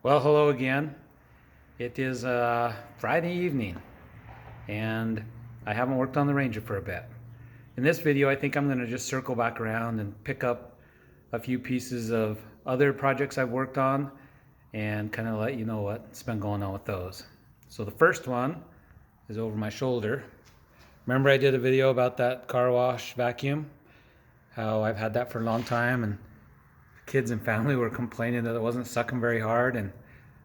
Well, hello again. It is Friday evening, and I haven't worked on the Ranger for a bit. In this video, I think I'm going to just circle back around and pick up a few pieces of other projects I've worked on and kind of let you know what's been going on with those. So the first one is over my shoulder. Remember I did a video about that car wash vacuum? How I've had that for a long time, and kids and family were complaining that it wasn't sucking very hard, and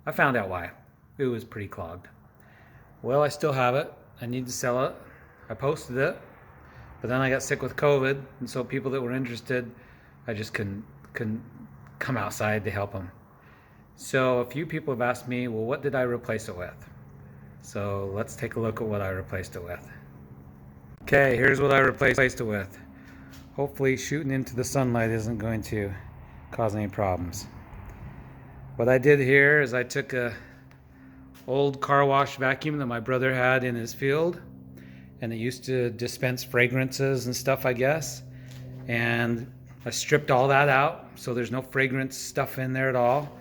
I found out why. It was pretty clogged. Well, I still have it. I need to sell it. I posted it, but then I got sick with COVID, and so people that were interested, I just couldn't come outside to help them. So a few people have asked me, well, what did I replace it with? So let's take a look at what I replaced it with. Okay, here's what I replaced it with. Hopefully shooting into the sunlight isn't going to cause any problems. What I did here is I took a old car wash vacuum that my brother had in his field, and it used to dispense fragrances and stuff, I guess, and I stripped all that out so there's no fragrance stuff in there at all,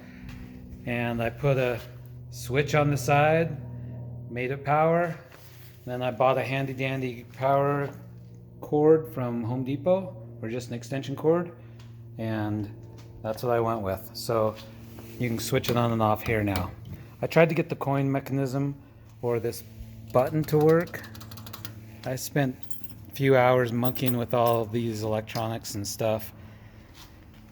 and I put a switch on the side, made it power. Then I bought a handy dandy power cord from Home Depot, or just an extension cord, and that's what I went with. So you can switch it on and off here now. I tried to get the coin mechanism or this button to work. I spent a few hours monkeying with all of these electronics and stuff,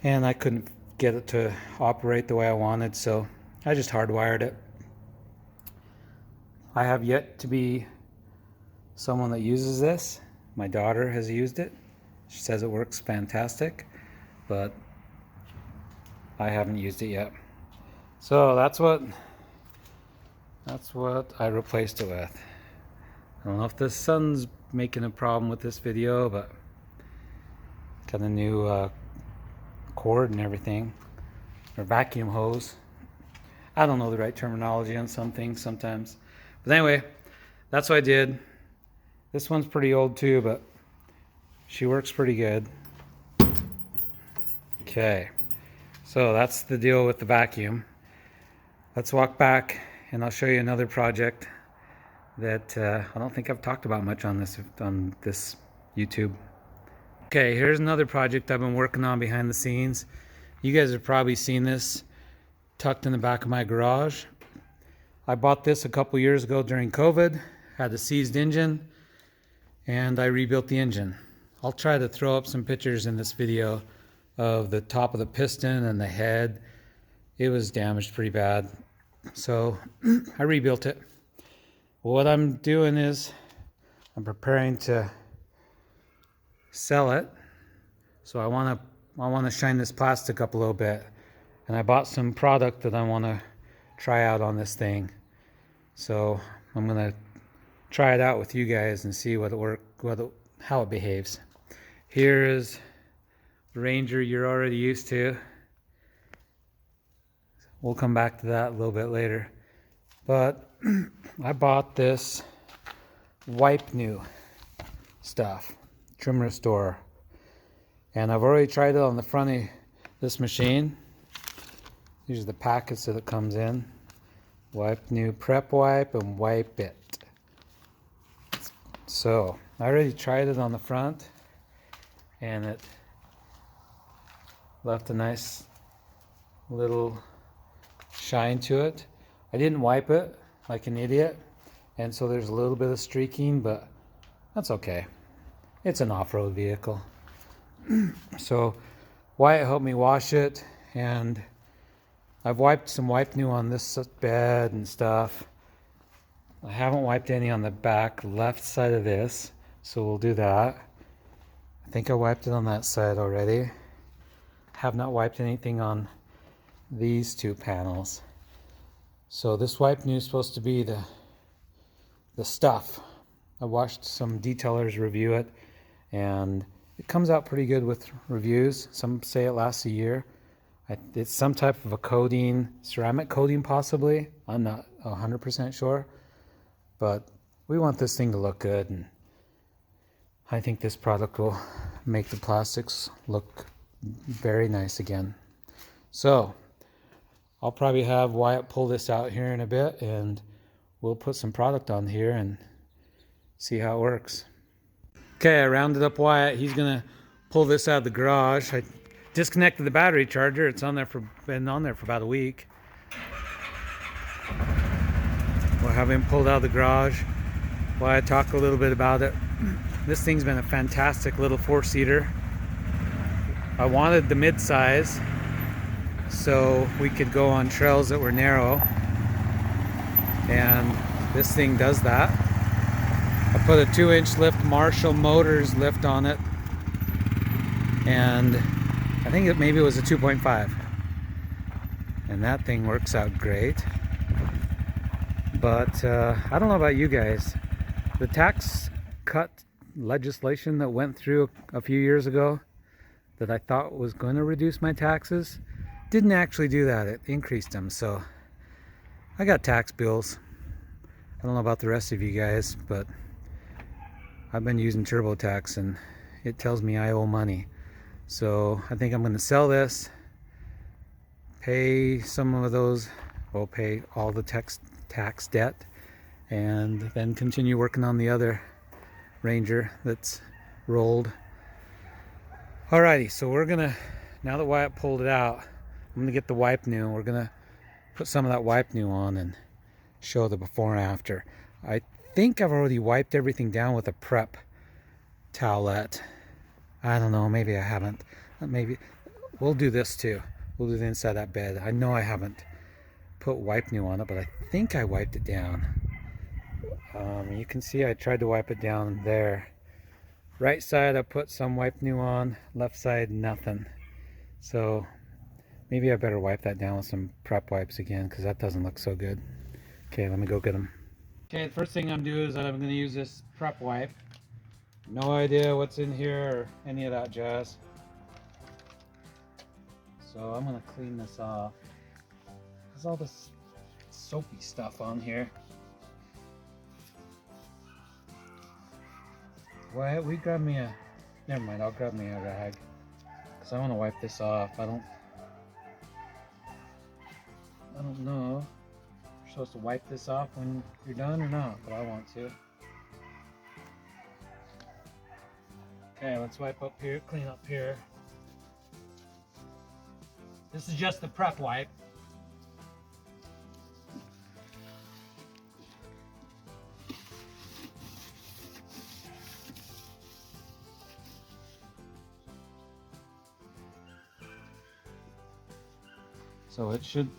and I couldn't get it to operate the way I wanted, so I just hardwired it. I have yet to be someone that uses this. My daughter has used it. She says it works fantastic, but I haven't used it yet. So that's what I replaced it with. I don't know if the sun's making a problem with this video, but got a new cord and everything, or vacuum hose. I don't know the right terminology on some things sometimes. But anyway, that's what I did. This one's pretty old too, but she works pretty good. Okay, so that's the deal with the vacuum. Let's walk back and I'll show you another project that I don't think I've talked about much on this YouTube. Okay, here's another project I've been working on behind the scenes. You guys have probably seen this tucked in the back of my garage. I bought this a couple years ago during COVID, had a seized engine, and I rebuilt the engine. I'll try to throw up some pictures in this video of the top of the piston and the head. It was damaged pretty bad, so I rebuilt it. What I'm doing is I'm preparing to sell it, so I want to shine this plastic up a little bit, and I bought some product that I want to try out on this thing. So I'm gonna try it out with you guys and see how it behaves. Here is the Ranger you're already used to. We'll come back to that a little bit later. But I bought this Wipe New stuff, Trim Restore. And I've already tried it on the front of this machine. These are the packets that it comes in. Wipe New Prep Wipe and Wipe It. So I already tried it on the front, and it left a nice little shine to it. I didn't wipe it like an idiot, and so there's a little bit of streaking, but that's okay. It's an off-road vehicle. So Wyatt helped me wash it, and I've wiped some Wipe New on this bed and stuff. I haven't wiped any on the back left side of this, so we'll do that. I think I wiped it on that side already. Have not wiped anything on these two panels. So this Wipe New is supposed to be the stuff. I watched some detailers review it, and it comes out pretty good with reviews. Some say it lasts a year. It's some type of a coating, ceramic coating possibly. I'm not 100% sure, but we want this thing to look good, and I think this product will make the plastics look very nice again. So I'll probably have Wyatt pull this out here in a bit, and we'll put some product on here and see how it works. Okay, I rounded up Wyatt. He's gonna pull this out of the garage. I disconnected the battery charger. It's been on there for about a week. We'll have him pulled out of the garage while I talk a little bit about it. This thing's been a fantastic little four-seater. I wanted the mid-size so we could go on trails that were narrow, and this thing does that. I put a 2-inch lift Marshall Motors lift on it, and I think maybe it was a 2.5, and that thing works out great. But I don't know about you guys. The tax cut legislation that went through a few years ago that I thought was going to reduce my taxes didn't actually do that. It increased them. So I got tax bills. I don't know about the rest of you guys, but I've been using TurboTax and it tells me I owe money. So I think I'm going to sell this, pay some of those, well, pay all the tax debt, and then continue working on the other Ranger that's rolled. Alrighty, so we're gonna, now that Wyatt pulled it out, I'm gonna get the wipe new. We're gonna put some of that wipe new on and show the before and after. I think I've already wiped everything down with a prep towelette. I don't know, maybe I haven't. Maybe we'll do this too. We'll do the inside of that bed. I know I haven't put wipe new on it, but I think I wiped it down. You can see I tried to wipe it down there. Right side I put some wipe new on, left side nothing. So maybe I better wipe that down with some prep wipes again, because that doesn't look so good. Okay, let me go get them. Okay, the first thing I'm doing is that I'm going to use this prep wipe. No idea what's in here or any of that jazz. So I'm going to clean this off. There's all this soapy stuff on here. Why, we grab me a, never mind, I'll grab me a rag, because I want to wipe this off. I don't know. You're supposed to wipe this off when you're done or not, but I want to. Okay, let's wipe up here, clean up here. This is just the prep wipe. So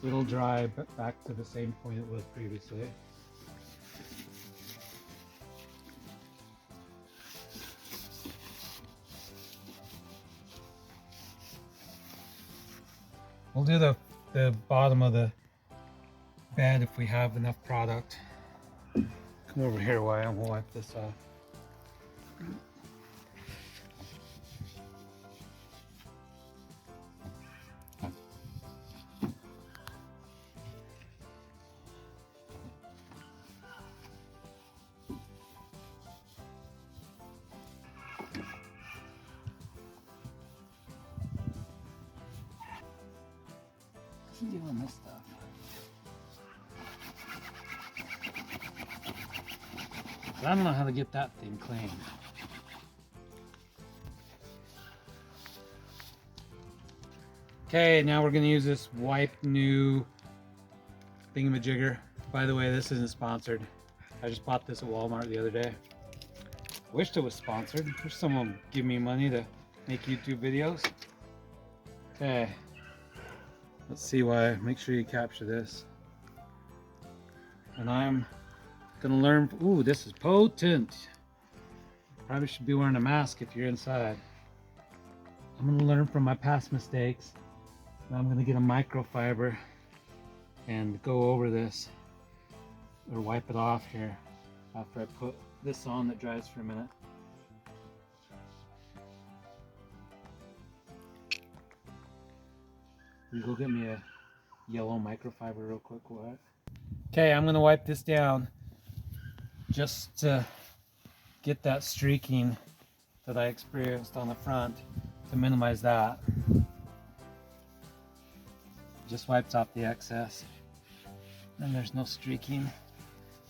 it'll dry back to the same point it was previously. We'll do the bottom of the bed if we have enough product. Come over here, Wyatt, and we'll wipe this off. Doing this stuff. But I don't know how to get that thing clean. Okay, now we're going to use this wipe new thingamajigger. By the way, this isn't sponsored. I just bought this at Walmart the other day. Wished it was sponsored. Wish someone would give me money to make YouTube videos. Okay. Let's see why. Make sure you capture this. And I'm gonna learn. Ooh, this is potent. Probably should be wearing a mask if you're inside. I'm gonna learn from my past mistakes. Now I'm gonna get a microfiber and go over this, or wipe it off here after I put this on that dries for a minute. You go get me a yellow microfiber real quick, what? Okay, I'm gonna wipe this down just to get that streaking that I experienced on the front, to minimize that. Just wipes off the excess. And there's no streaking.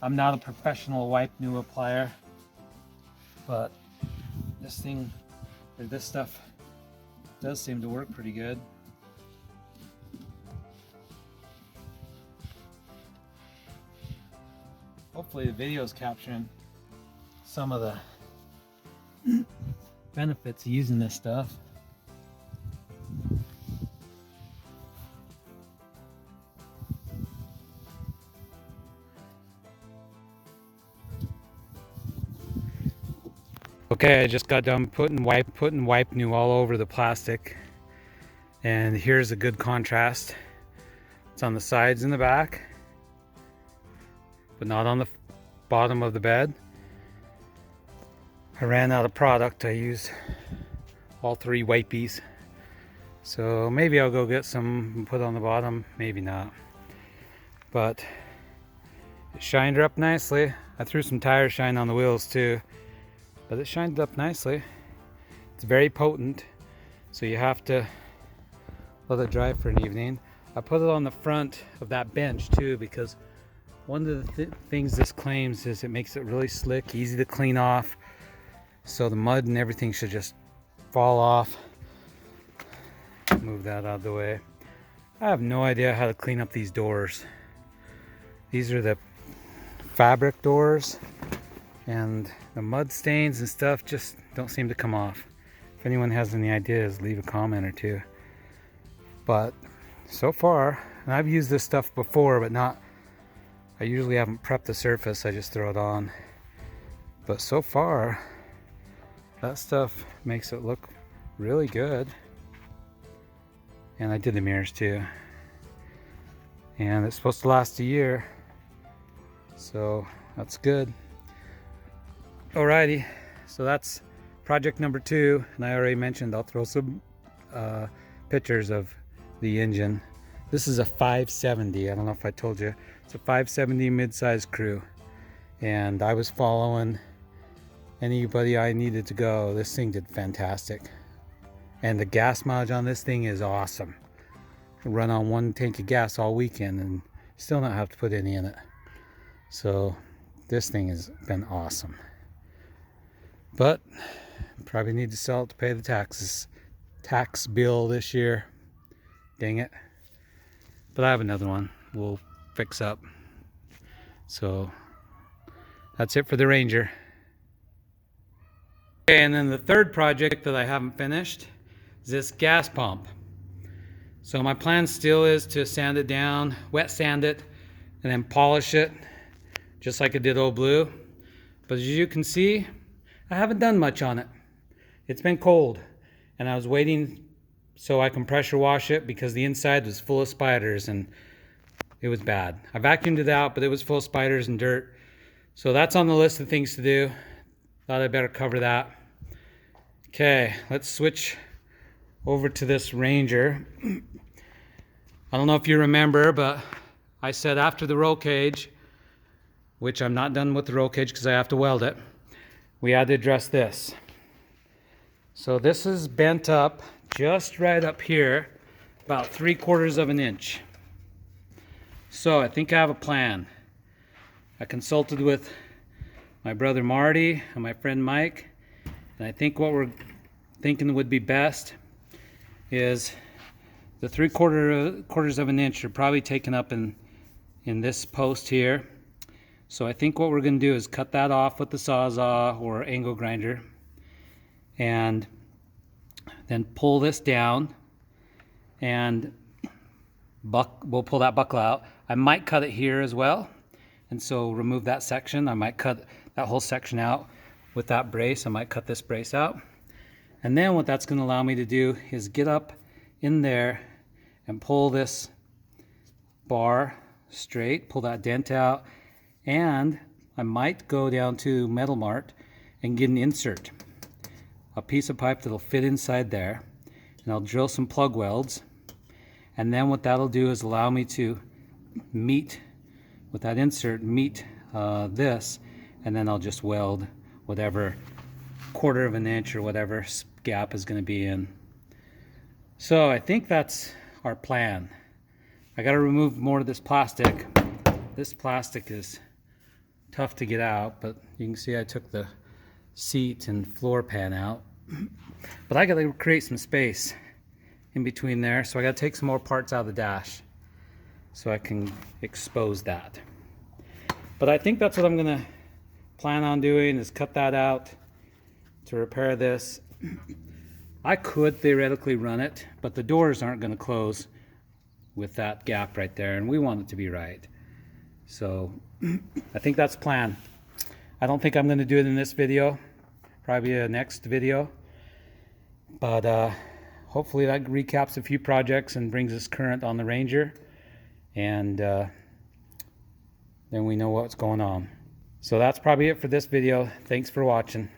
I'm not a professional wipe new applier, but this thing, or this stuff, does seem to work pretty good. Hopefully the video is capturing some of the benefits of using this stuff. Okay, I just got done putting wipe new all over the plastic, and here's a good contrast. It's on the sides and the back, but not on the bottom of the bed. I ran out of product. I used all 3 wipies, so maybe I'll go get some and put on the bottom, maybe not. But it shined her up nicely. I threw some tire shine on the wheels too, but it shined up nicely. It's very potent, so you have to let it dry for an evening. I put it on the front of that bench too, because one of the things this claims is it makes it really slick, easy to clean off, so the mud and everything should just fall off. Move that out of the way. I have no idea how to clean up these doors. These are the fabric doors, and the mud stains and stuff just don't seem to come off. If anyone has any ideas, leave a comment or two. But so far, and I've used this stuff before, but not, I usually haven't prepped the surface, I just throw it on. But so far, that stuff makes it look really good. And I did the mirrors too. And it's supposed to last a year, so that's good. Alrighty, so that's project number 2, and I already mentioned I'll throw some pictures of the engine. This is a 570. I don't know if I told you. It's a 570 mid-size crew, and I was following anybody I needed to go. This thing did fantastic, and the gas mileage on this thing is awesome. I run on 1 tank of gas all weekend and still not have to put any in it. So this thing has been awesome. But probably need to sell it to pay the tax bill this year. Dang it. But I have another one we'll fix up. So that's it for the Ranger. Okay, and then the third project that I haven't finished is this gas pump. So my plan still is to sand it down, wet sand it, and then polish it just like I did Old Blue. But as you can see, I haven't done much on it. It's been cold, and I was waiting so I can pressure wash it because the inside was full of spiders and it was bad. I vacuumed it out, but it was full of spiders and dirt. So that's on the list of things to do. Thought I better cover that. Okay, let's switch over to this Ranger. I don't know if you remember, but I said after the roll cage, which I'm not done with the roll cage because I have to weld it, we had to address this. So this is bent up just right up here, about 3/4 of an inch. So I think I have a plan. I consulted with my brother Marty and my friend Mike, and I think what we're thinking would be best is the 3/4 of an inch are probably taken up in this post here. So I think what we're going to do is cut that off with the Sawzall or angle grinder, and then pull this down, and we'll pull that buckle out. I might cut it here as well, and so remove that section. I might cut that whole section out with that brace. I might cut this brace out. And then what that's going to allow me to do is get up in there and pull this bar straight, pull that dent out, and I might go down to Metal Mart and get an insert, a piece of pipe that'll fit inside there, and I'll drill some plug welds, and then what that'll do is allow me to meet with that insert, this, and then I'll just weld whatever 1/4 of an inch or whatever gap is going to be in. So I think that's our plan. I got to remove more of this plastic. This plastic is tough to get out, but you can see I took the seat and floor pan out. But I got to create some space in between there, so I got to take some more parts out of the dash so I can expose that. But I think that's what I'm gonna plan on doing, is cut that out to repair this. I could theoretically run it, but the doors aren't gonna close with that gap right there, and we want it to be right. So I think that's the plan. I don't think I'm gonna do it in this video, probably a next video, but hopefully that recaps a few projects and brings us current on the Ranger, and then we know what's going on. So that's probably it for this video. Thanks for watching.